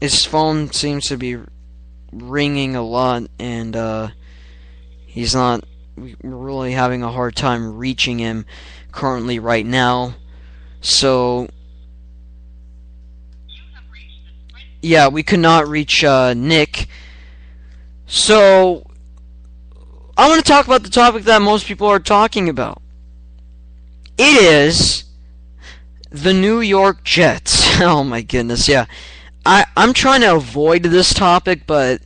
His phone seems to be ringing a lot, and he's not. We're really having a hard time reaching him currently right now. So, yeah, we could not reach Nick. So, I want to talk about the topic that most people are talking about. It is the New York Jets. Oh my goodness, yeah. I'm trying to avoid this topic, but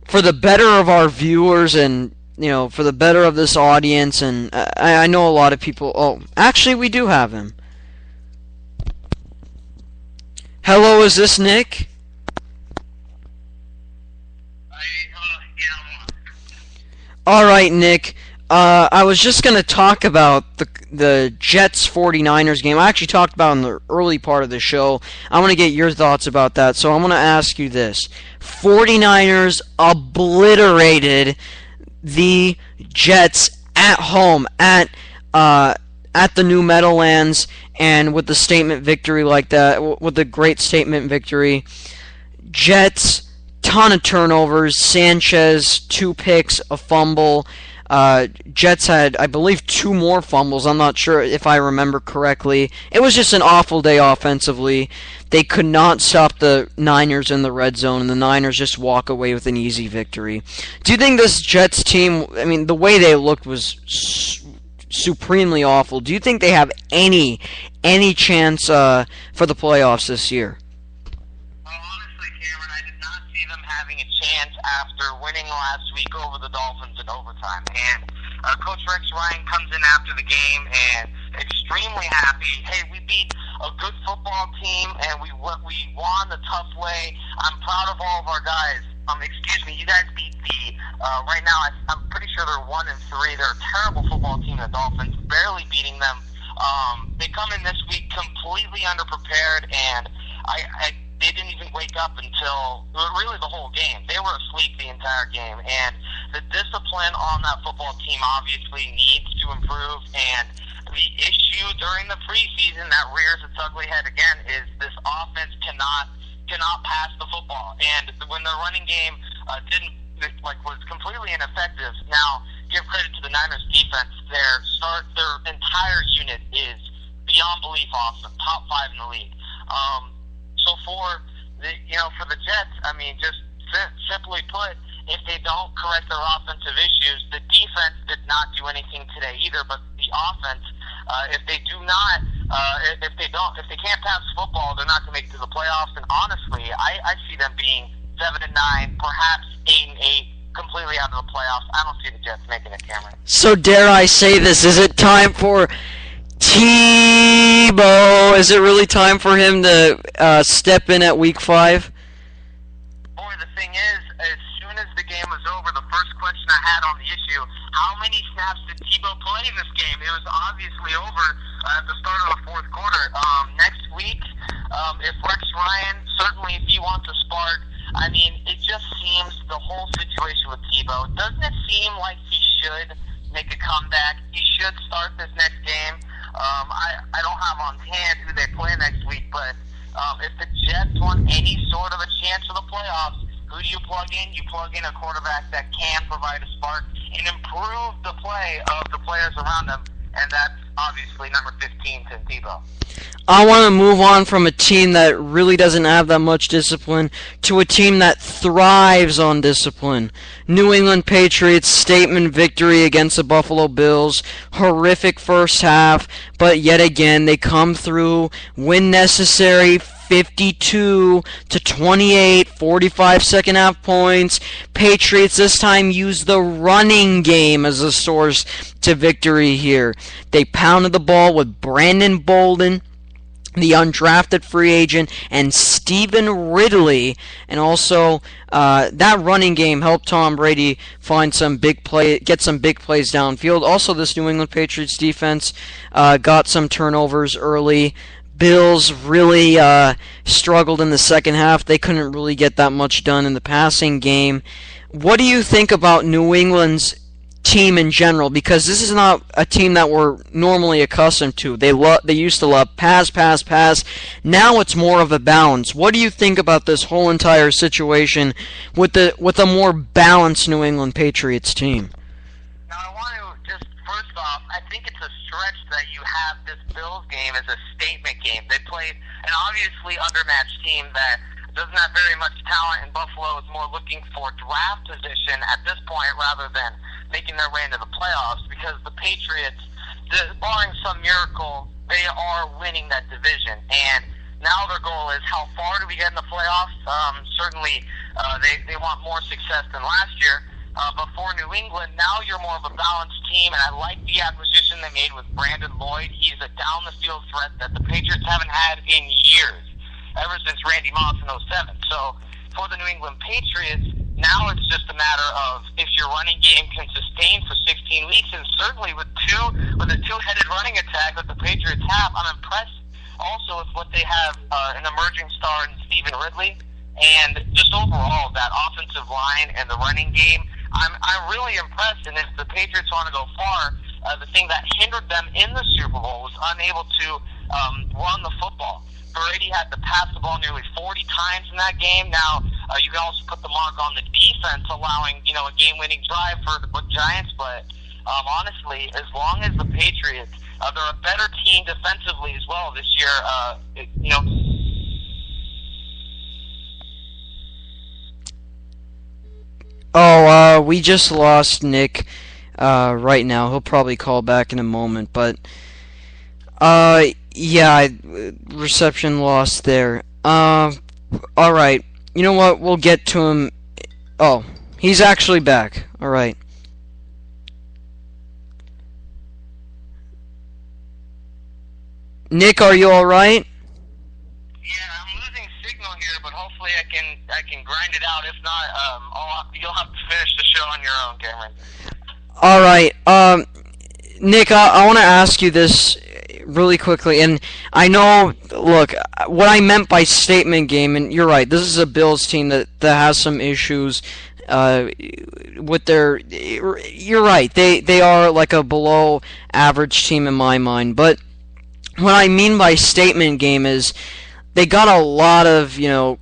for the better of our viewers and, for the better of this audience, and I know a lot of people... Oh, actually, we do have him. Hello, is this Nick? Alright, Nick. I was just going to talk about the Jets-49ers game. I actually talked about it in the early part of the show. I want to get your thoughts about that. So I'm going to ask you this. 49ers obliterated the Jets at home at the New Meadowlands, and with the statement victory like that, with a great statement victory. Jets, ton of turnovers. Sanchez, 2 picks, a fumble. Jets had, I believe, 2 more fumbles. I'm not sure if I remember correctly. It was just an awful day offensively. They could not stop the Niners in the red zone, and the Niners just walk away with an easy victory. Do you think this Jets team, the way they looked was supremely awful. Do you think they have any chance for the playoffs this year? Honestly, Cameron, I did not see them having a chance after winning last week over the Dolphins in overtime. And Coach Rex Ryan comes in after the game and extremely happy. Hey, we beat a good football team and we won the tough way. I'm proud of all of our guys. You guys beat right now, I'm pretty sure they're 1-3. They're a terrible football team, the Dolphins, barely beating them. They come in this week completely underprepared, and they didn't even wake up until really the whole game. They were asleep the entire game, and the discipline on that football team obviously needs to improve, and the issue during the preseason that rears its ugly head again is this offense cannot pass the football, and when their running game was completely ineffective. Now, give credit to the Niners defense. Their entire unit is beyond belief awesome, top 5 in the league. So for the Jets, just simply put, if they don't correct their offensive issues, the defense did not do anything today either. But the offense, if they can't pass football, they're not going to make it to the playoffs. And honestly, I see them being 7-9, perhaps 8-8, completely out of the playoffs. I don't see the Jets making it, Cameron. So dare I say this? Is it time for Tebow? Is it really time for him to step in at Week 5? Boy, the thing is, as soon as the game was over, the first question I had on the issue, how many snaps did Tebow play in this game? It was obviously over at the start of the fourth quarter. Next week, if Rex Ryan, certainly if he wants a spark, it just seems the whole situation with Tebow, doesn't it seem like he should make a comeback? He should start this next game. I don't have on hand who they play next week, but if the Jets want any sort of a chance for the playoffs, who do you plug in? You plug in a quarterback that can provide a spark and improve the play of the players around them, and that's obviously number 15, Tim Tebow. I want to move on from a team that really doesn't have that much discipline to a team that thrives on discipline. New England Patriots statement victory against the Buffalo Bills. Horrific first half, but yet again they come through, win necessary, 52-28, 45 second half points. Patriots this time use the running game as a source to victory here. They pounded the ball with Brandon Bolden, the undrafted free agent, and Stephen Ridley, and also that running game helped Tom Brady get some big plays downfield. Also, this New England Patriots defense got some turnovers early. Bills really struggled in the second half. They couldn't really get that much done in the passing game. What do you think about New England's team in general, because this is not a team that we're normally accustomed to. They used to love pass, pass, pass. Now it's more of a balance. What do you think about this whole entire situation with a more balanced New England Patriots team? Now I want to just first off, I think it's a stretch that you have this Bills game as a statement game. They played an obviously undermatched team that doesn't have very much talent, and Buffalo is more looking for draft position at this point rather than making their way into the playoffs, because the Patriots, barring some miracle, they are winning that division. And now their goal is, how far do we get in the playoffs? Certainly they want more success than last year. But for New England, now you're more of a balanced team, and I like the acquisition they made with Brandon Lloyd. He's a down-the-field threat that the Patriots haven't had in years, ever since Randy Moss in 07. So for the New England Patriots, now it's just a matter of if your running game can sustain for 16 weeks, and certainly with a two-headed running attack that the Patriots have, I'm impressed also with what they have, an emerging star in Stephen Ridley, and just overall that offensive line and the running game. I'm really impressed, and if the Patriots want to go far, the thing that hindered them in the Super Bowl was unable to run the football. Brady had to pass the ball nearly 40 times in that game. Now, you can also put the mark on the defense, allowing a game-winning drive for the Giants. But honestly, as long as the Patriots, they're a better team defensively as well this year. We just lost Nick right now. He'll probably call back in a moment, but yeah, reception lost there. Alright, you know what, we'll get to him. Oh, he's actually back. Alright. Nick, are you alright? Yeah, I'm losing signal here, but hopefully I can grind it out. If not, you'll have to finish the show on your own, Cameron. Alright, Nick, I want to ask you this really quickly, and I know, look, what I meant by statement game, and you're right, this is a Bills team that has some issues with their, you're right, they are like a below average team in my mind, but what I mean by statement game is they got a lot of,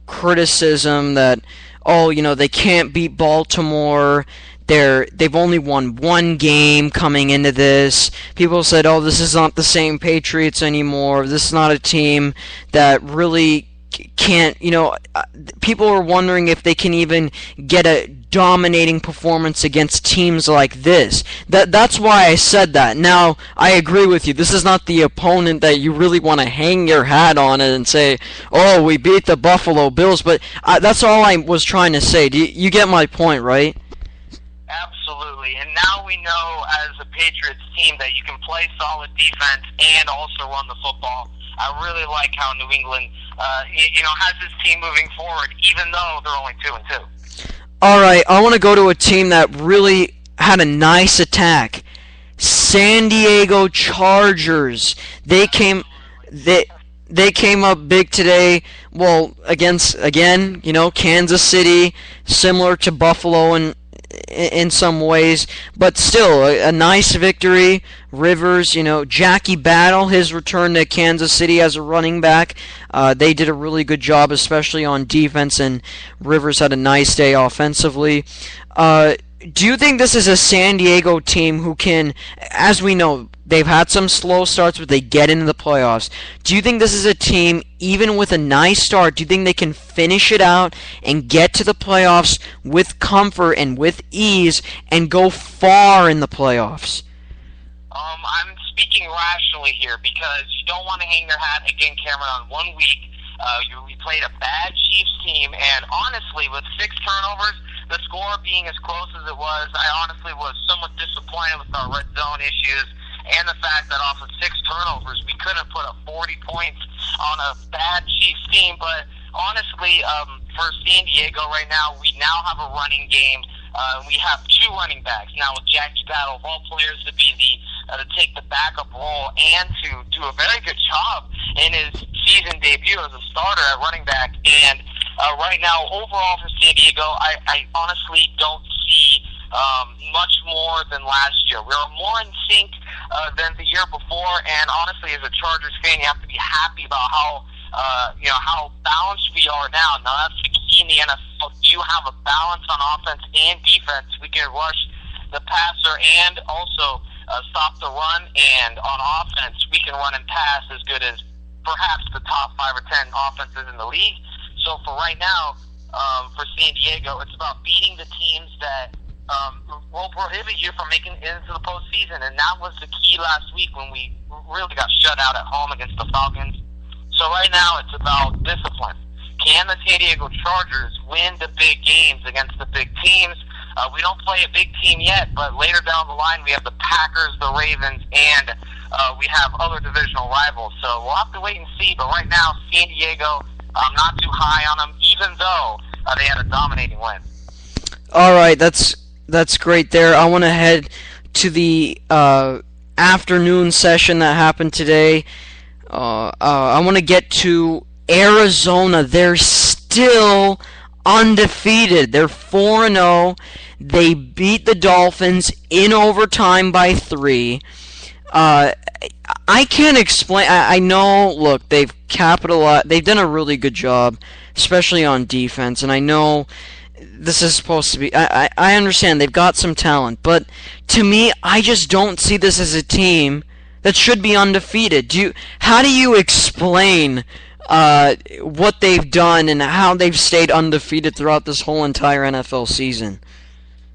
criticism that, they can't beat Baltimore. They've only won one game coming into this. People said, this is not the same Patriots anymore. This is not a team that really can't, people are wondering if they can even get a dominating performance against teams like this. That's why I said that. Now, I agree with you. This is not the opponent that you really want to hang your hat on it and say, we beat the Buffalo Bills, but that's all I was trying to say. Do you get my point, right? Absolutely, and now we know as a Patriots team that you can play solid defense and also run the football. I really like how New England, has this team moving forward, even though they're only 2-2. All right, I want to go to a team that really had a nice attack. San Diego Chargers. They came up big today. Well, against Kansas City, similar to Buffalo in some ways, but still a nice victory. Rivers, Jackie Battle, his return to Kansas City as a running back, they did a really good job, especially on defense, and Rivers had a nice day offensively. Do you think this is a San Diego team who can, as we know, they've had some slow starts, but they get into the playoffs. Do you think this is a team, even with a nice start, do you think they can finish it out and get to the playoffs with comfort and with ease and go far in the playoffs? I'm speaking rationally here because you don't want to hang your hat again, Cameron, on 1 week. We played a bad Chiefs team, and honestly, with 6 turnovers, the score being as close as it was, I honestly was somewhat disappointed with our red zone issues and the fact that off of 6 turnovers, we couldn't put up 40 points on a bad Chiefs team. But honestly, for San Diego right now, we now have a running game. We have 2 running backs now with Jackie Battle, of all players, to be to take the backup role and to do a very good job in his season debut as a starter at running back. And right now, overall for San Diego, I honestly don't see much more than last year. We were more in sync than the year before, and honestly, as a Chargers fan, you have to be happy about how balanced we are now. Now, that's the key in the NFL. You have a balance on offense and defense. We can rush the passer and also stop the run, and on offense, we can run and pass as good as perhaps the top 5 or 10 offenses in the league. So for right now, for San Diego, it's about beating the teams that will prohibit you from making it into the postseason, and that was the key last week when we really got shut out at home against the Falcons. So right now, it's about discipline. Can the San Diego Chargers win the big games against the big teams? We don't play a big team yet, but later down the line, we have the Packers, the Ravens, and we have other divisional rivals. So we'll have to wait and see. But right now, San Diego, I'm not too high on them, even though they had a dominating win. All right, that's great there. I want to head to the afternoon session that happened today. I want to get to Arizona. They're still undefeated. They're 4-0. They beat the Dolphins in overtime by 3. I can't explain. I know, look, they've capitalized. They've done a really good job, especially on defense, and I know this is supposed to be. I understand they've got some talent, but to me, I just don't see this as a team that should be undefeated. How do you explain what they've done and how they've stayed undefeated throughout this whole entire NFL season?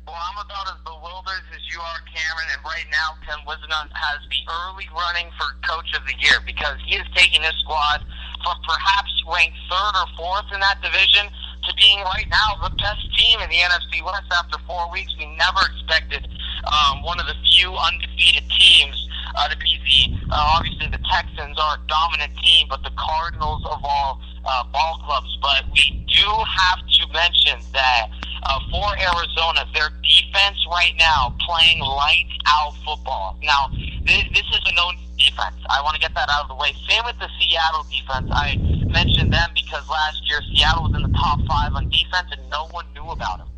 Well, I'm about as bewildered as you are, Cameron, and right now Tim Wisenhunt has the early running for Coach of the Year because he is taking his squad from perhaps ranked 3rd or 4th in that division to being right now the best team in the NFC West after 4 weeks. We never expected one of the few undefeated teams to be obviously the Texans are a dominant team, but the Cardinals of all ball clubs. But we do have to mention that for Arizona, their defense right now playing lights out football. Now, this is a known defense. I want to get that out of the way. Same with the Seattle defense. I mentioned them because last year Seattle was in the top 5 on defense and no one knew about them.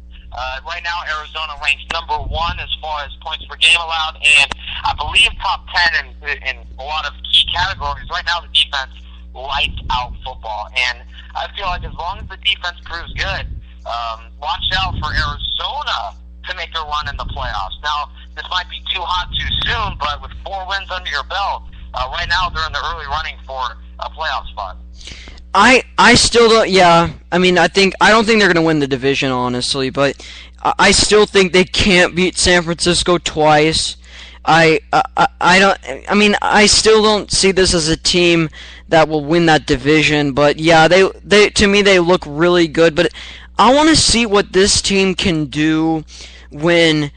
Right now, Arizona ranks number 1 as far as points per game allowed, and I believe top 10 in a lot of key categories. Right now, the defense lights out football, and I feel like as long as the defense proves good, watch out for Arizona to make a run in the playoffs. Now, this might be too hot too soon, but with 4 wins under your belt, right now they're in the early running for a playoff spot. I still don't. Yeah, I mean, I don't think they're going to win the division, honestly, but I still think they can't beat San Francisco twice. I still don't see this as a team that will win that division, but yeah, they to me they look really good, but I want to see what this team can do when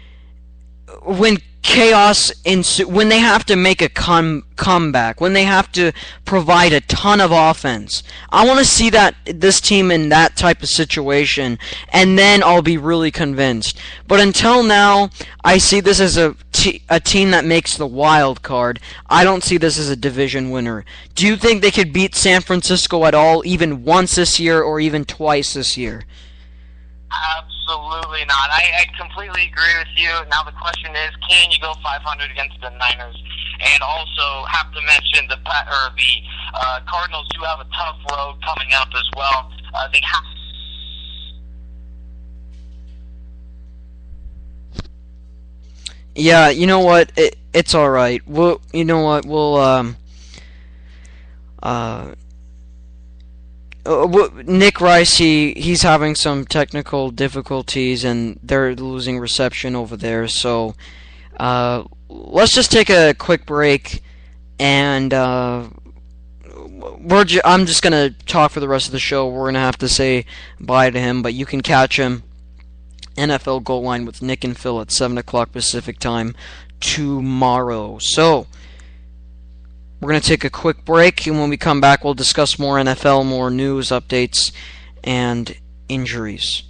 chaos ensues, when they have to make a comeback, when they have to provide a ton of offense. I want to see this team in that type of situation, and then I'll be really convinced. But until now, I see this as a team that makes the wild card. I don't see this as a division winner. Do you think they could beat San Francisco at all, even once this year or even twice this year? Absolutely not. I completely agree with you. Now the question is, can you go 500 against the Niners? And also have to mention the Cardinals do have a tough road coming up as well. They have. Yeah, you know what? It's all right. You know what? Nick Rice, he's having some technical difficulties, and they're losing reception over there. So let's just take a quick break, and I'm just gonna talk for the rest of the show. We're gonna have to say bye to him, but you can catch him NFL Goal Line with Nick and Phil at 7 o'clock Pacific Time tomorrow. So we're going to take a quick break, and when we come back, we'll discuss more NFL, more news, updates, and injuries.